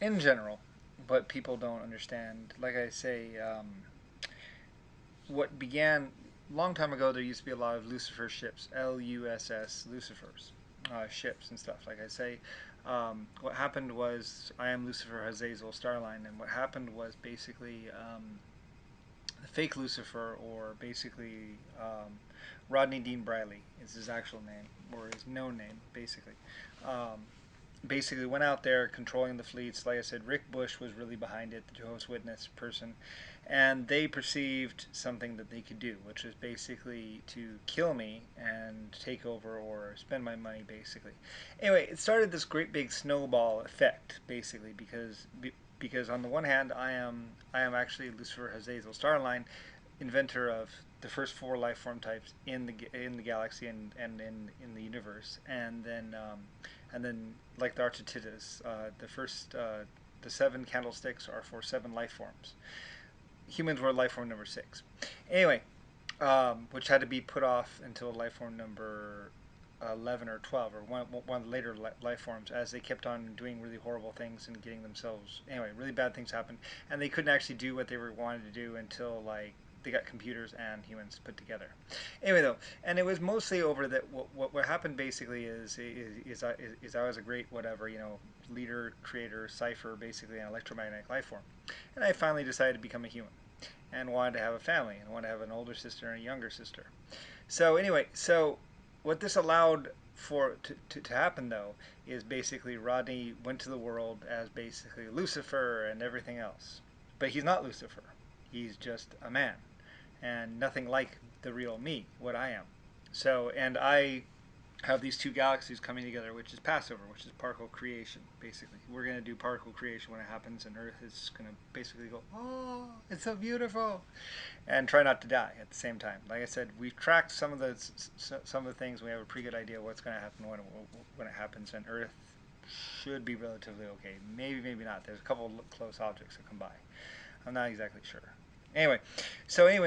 in general, what people don't understand, like I say, what began a long time ago, there used to be a lot of Lucifer ships, LUSS, Lucifers, ships and stuff. Like I say, what happened was I am Lucifer Hazazel Starline, and what happened was basically the fake Lucifer, or basically Rodney Dean Briley is his actual name, or his known name, basically. Um, Basically went out there controlling the fleets. Like I said, Rick Bush was really behind it, the Jehovah's Witness person, and they perceived something that they could do, which was basically to kill me and take over or spend my money, basically. Anyway, it started this great big snowball effect, basically, because on the one hand, I am actually Lucifer Hazazel Starline, inventor of the first four life form types in the galaxy and in the universe, and then like the Archititas, the seven candlesticks are for seven life forms. Humans were life form number six. Anyway, which had to be put off until life form number 11 or 12, or one of the later life forms, as they kept on doing really horrible things and getting themselves, anyway, really bad things happened, and they couldn't actually do what they were wanted to do until like they got computers and humans put together. Anyway, though, and it was mostly over that. What happened basically is I was a great whatever, leader, creator, cipher, basically an electromagnetic life form, and I finally decided to become a human and wanted to have a family and wanted to have an older sister and a younger sister. So anyway, so what this allowed for to happen though is basically Rodney went to the world as basically Lucifer and everything else, but he's not Lucifer. He's just a man and nothing like the real me, what I am. So, and I have these two galaxies coming together, which is Passover, which is particle creation, basically. We're going to do particle creation when it happens, and Earth is going to basically go, oh, it's so beautiful, and try not to die at the same time. Like I said, we've tracked some of the things. We have a pretty good idea what's going to happen when it happens, and Earth should be relatively okay. Maybe, maybe not. There's a couple of close objects that come by. I'm not exactly sure. Anyway,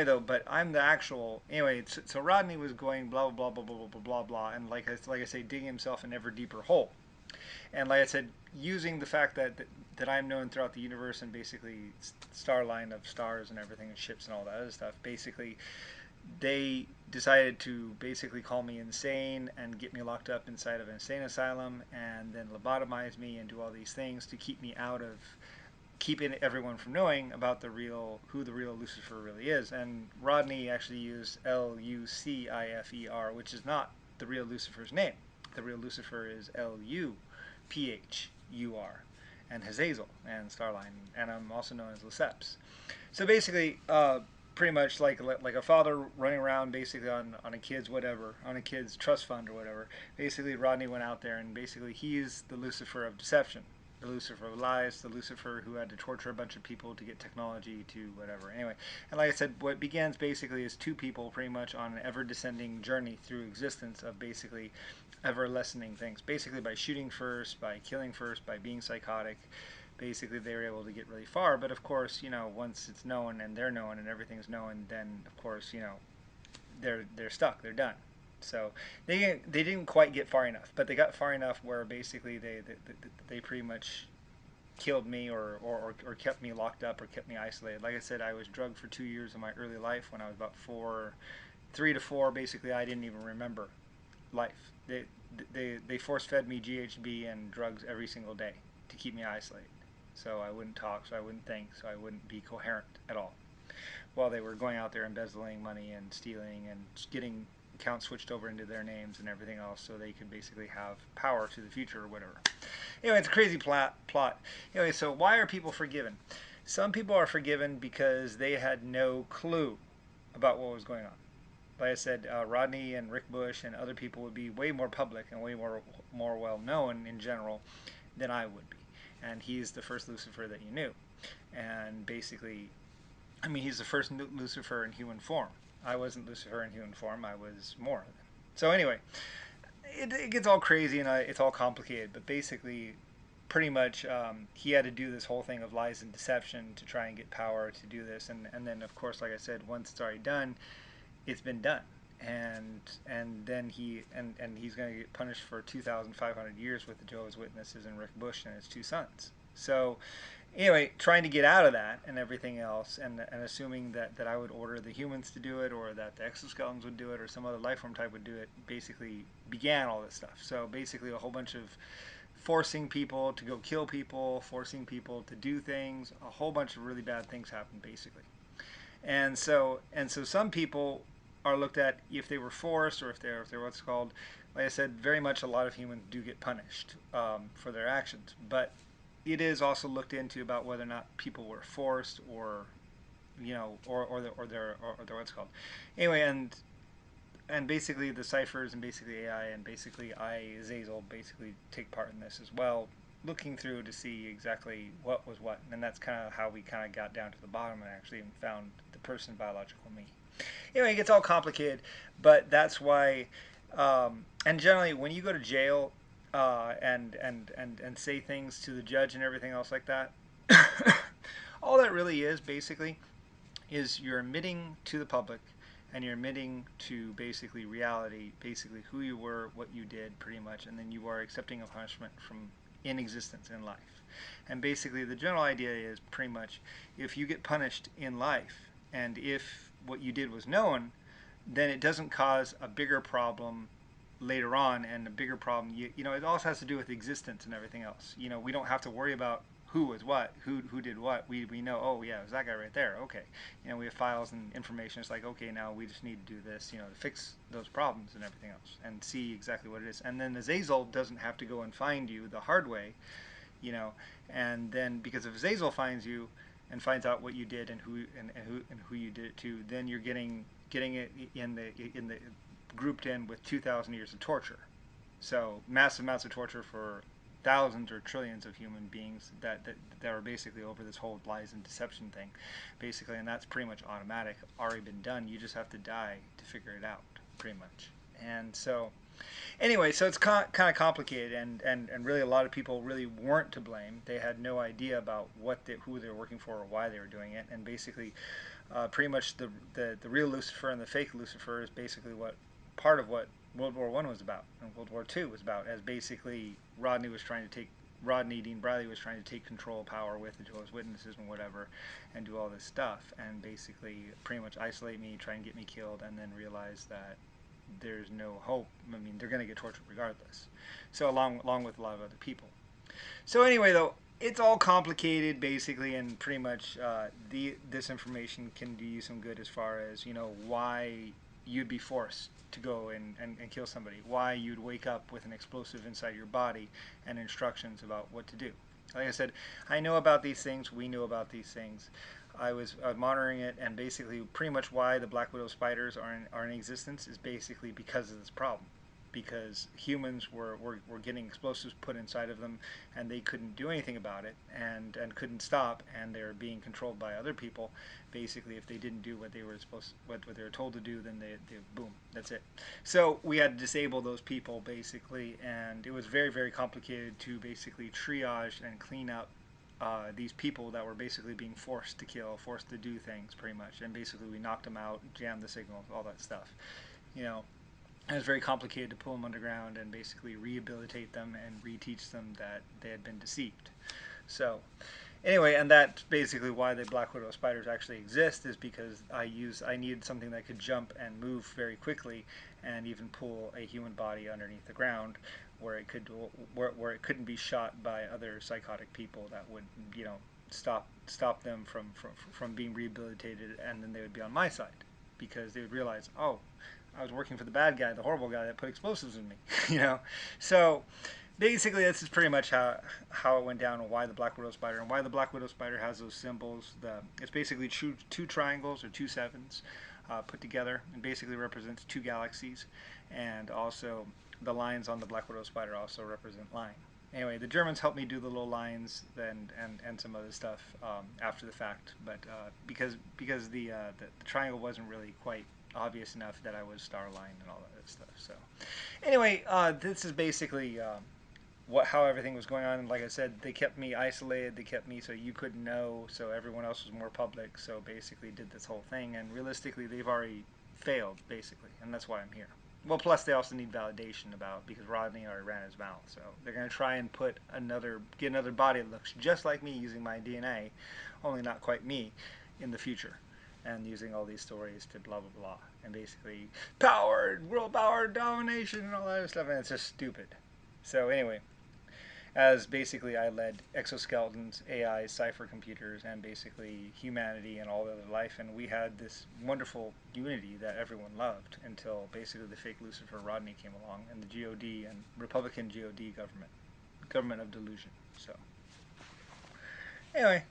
though, but I'm the actual. Anyway, so Rodney was going blah blah blah blah blah blah blah blah, and like I say, digging himself an ever deeper hole. And like I said, using the fact that I'm known throughout the universe and basically star line of stars and everything and ships and all that other stuff, basically they decided to basically call me insane and get me locked up inside of an insane asylum and then lobotomize me and do all these things to keep me out of keeping everyone from knowing about who the real Lucifer really is. And Rodney actually used Lucifer, which is not the real Lucifer's name. The real Lucifer is Luphur, and Hazazel and Starline, and I'm also known as Lesseps. So basically, pretty much like a father running around basically on a kid's whatever, on a kid's trust fund or whatever. Basically, Rodney went out there and basically he's the Lucifer of deception, the Lucifer of lies, the Lucifer who had to torture a bunch of people to get technology to whatever. Anyway, and like I said, what begins basically is two people pretty much on an ever descending journey through existence of basically ever lessening things. Basically by shooting first, by killing first, by being psychotic. Basically they were able to get really far, but of course, once it's known and they're known and everything's known, then of course, they're stuck, they're done. So they didn't quite get far enough, but they got far enough where basically they pretty much killed me or kept me locked up or kept me isolated. Like I said, I was drugged for 2 years of my early life when I was about 3 to 4. Basically, I didn't even remember life. They force fed me GHB and drugs every single day to keep me isolated. So I wouldn't talk, so I wouldn't think, so I wouldn't be coherent at all. While they were going out there embezzling money and stealing and getting accounts switched over into their names and everything else so they could basically have power to the future or whatever. Anyway, it's a crazy plot. Anyway, so why are people forgiven? Some people are forgiven because they had no clue about what was going on. Like I said, Rodney and Rick Bush and other people would be way more public and way more well known in general than I would be. And he's the first Lucifer that you knew. And basically, I mean, he's the first Lucifer in human form. I wasn't Lucifer in human form. I was more. So anyway, it gets all crazy and it's all complicated. But basically, pretty much, he had to do this whole thing of lies and deception to try and get power to do this. And then, of course, like I said, once it's already done, it's been done. And then he's going to get punished for 2,500 years with the Jehovah's Witnesses and Rick Bush and his two sons. So anyway, trying to get out of that and everything else, and assuming that I would order the humans to do it, or that the exoskeletons would do it, or some other life form type would do it, basically began all this stuff. So basically, a whole bunch of forcing people to go kill people, forcing people to do things, a whole bunch of really bad things happened, basically. And so some people are looked at if they were forced, or if they're what's called, like I said, very much a lot of humans do get punished for their actions, but it is also looked into about whether or not people were forced, or or their what's called. Anyway, and basically the ciphers and basically AI and basically I, Zazel, basically take part in this as well, looking through to see exactly what was what, and that's kind of how we kind of got down to the bottom and actually found the person biological me. Anyway, it gets all complicated, but that's why. And generally, when you go to jail and say things to the judge and everything else like that, all that really is basically is you're admitting to the public, and you're admitting to basically reality, basically who you were, what you did, pretty much, and then you are accepting a punishment from in existence in life. And basically, the general idea is pretty much if you get punished in life, and if what you did was known, then it doesn't cause a bigger problem later on, and a bigger problem. It also has to do with existence and everything else. We don't have to worry about who was what, who did what. We know, oh yeah, it was that guy right there. Okay, we have files and information. It's like, okay, now we just need to do this, to fix those problems and everything else, and see exactly what it is. And then Azazel doesn't have to go and find you the hard way, and then because if Azazel finds you and finds out what you did and who you did it to, then you're getting it in the grouped in with 2,000 years of torture. So massive amounts of torture for thousands or trillions of human beings that are basically over this whole lies and deception thing, basically, and that's pretty much automatic, already been done. You just have to die to figure it out, pretty much. And so, anyway, so it's kind of complicated, and really a lot of people really weren't to blame. They had no idea about who they were working for or why they were doing it, and basically, pretty much the real Lucifer and the fake Lucifer is basically what part of what World War I was about and World War II was about, as basically Rodney Dean Bradley was trying to take control, power with the Jehovah's Witnesses and whatever, and do all this stuff, and basically pretty much isolate me, try and get me killed, and then realize that there's no hope. I mean, they're going to get tortured regardless. So along with a lot of other people. So anyway, though, it's all complicated basically, and pretty much this information can do you some good as far as why you'd be forced to go and kill somebody, why you'd wake up with an explosive inside your body and instructions about what to do. Like I said, I know about these things. We know about these things. I was monitoring it, and basically pretty much why the black widow spiders are in existence is basically because of this problem. Because humans were getting explosives put inside of them, and they couldn't do anything about it, and couldn't stop, and they were being controlled by other people. Basically, if they didn't do what they were what they were told to do, then they boom, that's it. So we had to disable those people basically, and it was very, very complicated to basically triage and clean up these people that were basically being forced to kill, forced to do things, pretty much. And basically, we knocked them out, jammed the signals, all that stuff. It was very complicated to pull them underground and basically rehabilitate them and reteach them that they had been deceived. So, anyway, and that's basically why the black widow spiders actually exist, is because I needed something that could jump and move very quickly, and even pull a human body underneath the ground, where it couldn't be shot by other psychotic people that would stop them from being rehabilitated, and then they would be on my side, because they would realize, oh, I was working for the bad guy, the horrible guy that put explosives in me. So basically, this is pretty much how it went down, and why the black widow spider, and why the black widow spider has those symbols. It's basically two triangles or two sevens put together, and basically represents two galaxies, and also the lines on the black widow spider also represent line. Anyway, the Germans helped me do the little lines and some other stuff after the fact, but because the triangle wasn't really quite obvious enough that I was Starline and all that stuff. So anyway, this is basically how everything was going on. And like I said, they kept me isolated. They kept me so you couldn't know, so everyone else was more public. So basically did this whole thing, and realistically they've already failed, basically, and that's why I'm here. Well, plus they also need validation about because Rodney already ran his mouth, so they're going to try and get another body that looks just like me using my DNA, only not quite me, in the future, and using all these stories to blah blah blah, and basically world power, domination, and all that other stuff, and it's just stupid. So anyway, as basically I led exoskeletons, AI, cipher computers, and basically humanity and all other life, and we had this wonderful unity that everyone loved until basically the fake Lucifer Rodney came along and the GOD and Republican GOD government of delusion. So anyway,